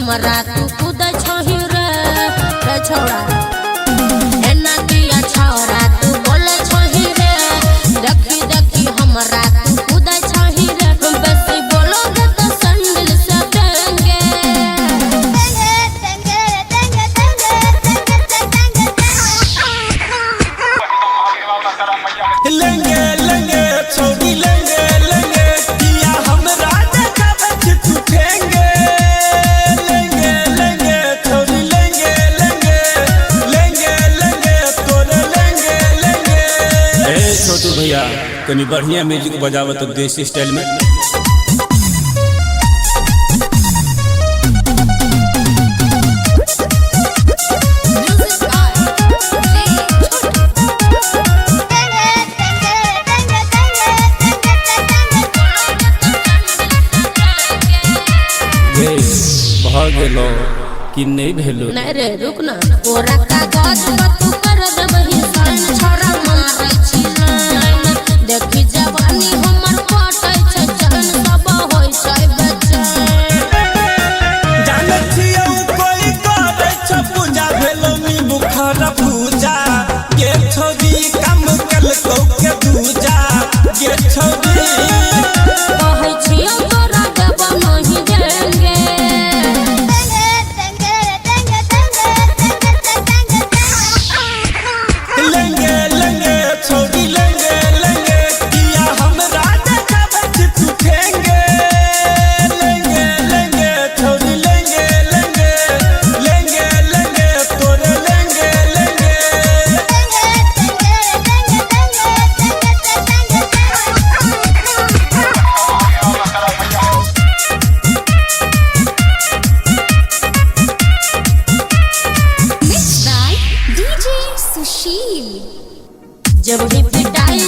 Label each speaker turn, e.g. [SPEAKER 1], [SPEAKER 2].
[SPEAKER 1] हमरा तू खुद छही रे छोड़ा एना किया छोरा तू बोले छही रे देखी देखी हमरा तू खुद छही रे बेसी बोलोगे तो संडल से देंगे
[SPEAKER 2] लेंगे लेंगे छोड़ी लेंगे लेंगे किया हमरा देखा बच टूटेंगे लेंगे लेंगे छोड़ी लेंगे लेंगे लेंगे लेंगे तोरे लेंगे लेंगे।
[SPEAKER 3] ए छोटू भैया कनी बढ़िया म्यूजिक बजावो तो देसी स्टाइल में। भेलो कि नहीं भेलो
[SPEAKER 1] नहीं रे रुक ना ओरा कागज पर तू कर देबही सन छोरा मारै छी लाइन देखी जवानी हमर पटै छै जान सब होय छै बेचैन
[SPEAKER 2] जाने छियौ कोई करे छ पूजा भेलो मी बुखार पूजा के छोड़ी काम कल को के दूजा के छोड़ी
[SPEAKER 1] कहै छियौ तोरा देब नहीं देंगे
[SPEAKER 2] लेंगे लेंगे छोड़ी लेंगे लेंगे किया हमरा देखा बच टूटेंगे लेंगे लेंगे छोड़ी लेंगे लेंगे लेंगे लेंगे तोरे लेंगे लेंगे।
[SPEAKER 4] Mixed by DJ Sushil.
[SPEAKER 1] जब भी पिटाई